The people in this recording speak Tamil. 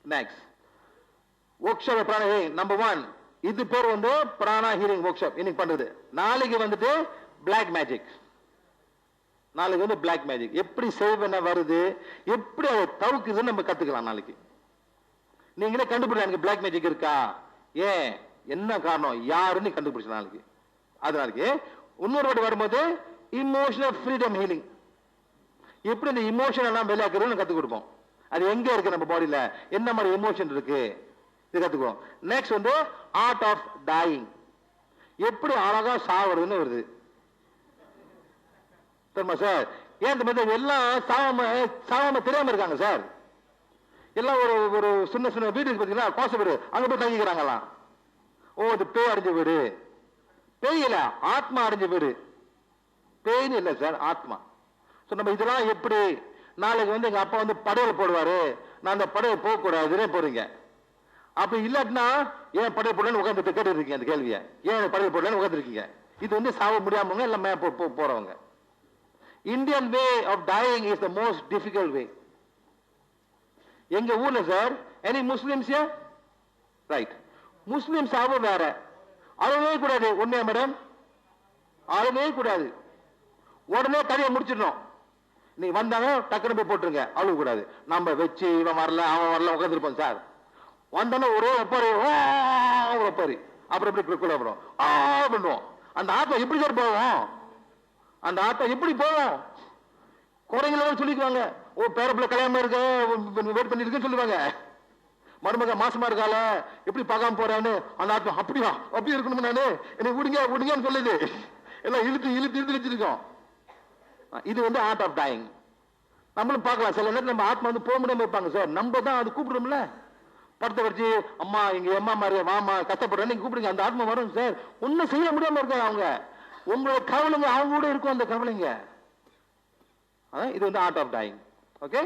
Next workshop Prana healing number 1. இது பேர் வந்து பிராணா ஹீலிங் ஒர்க் ஷாப் இன்னைக்கு பண்றது. நாளைக்கு வந்துட்டு பிளாக் மேஜிக். நாளைக்கு வந்து பிளாக் மேஜிக் எப்படி செய்வன வருது, எப்படி அதை தவுக்குதுன்னு நம்ம கத்துக்கலாம் நாளைக்கு. நீங்களே கண்டுபிடிக்கலாம் எனக்கு பிளாக் மேஜிக் இருக்கா, ஏன், என்ன காரணம், யாருன்னு கண்டுபிடிச்சலாம் நாளைக்கு. அது நாளைக்கு. இன்னொரு வாட்டி வரும்போது இமோஷனல் ஃப்ரீடம் ஹீலிங், எப்படி இந்த இமோஷன் எல்லாம் வெளியாக்குறதுன்னு கத்துக் கொடுப்போம். அது எங்க இருக்கு நம்ம பாடியில, என்ன மாதிரி எமோஷன் இருக்கு இது கத்துக்குவோம். நெக்ஸ்ட் வந்து ஆர்ட் ஆஃப் டையிங், எப்படி அழகா சாவறதுன்னு வருது தெரியுமா சார்? ஏன் எல்லாம் சாவாம தெரியாம இருக்காங்க சார். எல்லாம் ஒரு ஒரு சின்ன சின்ன வீட்டுக்கு பார்த்தீங்கன்னா கோச வீடு, அங்க போய் தங்கிக்கிறாங்களாம். ஓ இது பேய் அடைஞ்ச வீடு. பேய் இல்ல, ஆத்மா அடைஞ்ச வீடு. பேய்னு இல்ல சார், ஆத்மா. நம்ம இதெல்லாம் எப்படி நாளைக்கு வந்து எங்க அப்பா வந்து படையல் போடுவாரு, நான் அந்த படையல் போக கூடாதுன்னு போறீங்க. அப்படி இல்லாட்டினா ஏன் படையல் போடலன்னு உட்காந்துட்டு கேட்டு இருக்கீங்க அந்த கேள்வியை, ஏன் படையல் போடலன்னு உட்காந்துருக்கீங்க. இது வந்து சாவ முடியாமவங்க எல்லாமே போறவங்க. Indian way of dying is the most difficult way. எங்க ஊர்ல sir any Muslims right, Muslim சாவு வேற, அழவே கூடாது. உண்மையா மேடம்? அழவே கூடாது, உடனே கதையை முடிச்சிடணும். நீ வந்தாங்க டக்குனு போய் போட்டுருங்க, அழுவ கூடாது. நம்ம வச்சு இவன் வரல அவன் வரல உட்காந்துருப்போம் சார். வந்தாலும் ஒரே ஒப்பாரி ஒப்பாரி, அப்புறம் எப்படி குழப்பம் பண்ணுவோம். அந்த ஆத்மா எப்படி சார் போவோம்? அந்த ஆத்மா எப்படி போவோம்? குறைங்கள சொல்லிக்குவாங்க, ஓ பேரப்புல கல்யாணம் இருக்க வெயிட் பண்ணிருக்குன்னு சொல்லுவாங்க. மருமக மாசமா இருக்கால எப்படி பார்க்காம போறான்னு அந்த ஆத்மா அப்படியா அப்படி இருக்கணும், நானு என்னை விடுங்க விடுங்கன்னு சொல்லுது. எல்லாம் இழுத்து இழுத்து இழுத்து வச்சிருக்கோம். இது வந்து ஆர்ட் ஆஃப் டையிங். நம்மளும் பார்க்கலாம், சில நேரத்தில் நம்ம ஆத்மா வந்து போக முடியாம இருப்பாங்க சார், நம்ம தான் அது கூப்பிடுறோம்ல. படத்தை வச்சு அம்மா இங்க அம்மா மாதிரி வாமா கஷ்டப்படுறேன்னு நீங்க கூப்பிடுங்க, அந்த ஆத்மா வரும் சார். ஒன்னும் செய்ய முடியாம இருக்காங்க அவங்க, உங்களோட கவலைங்க அவங்க கூட இருக்கும் அந்த கவலைங்க. இது வந்து ஆர்ட் ஆஃப் டையிங். ஓகே.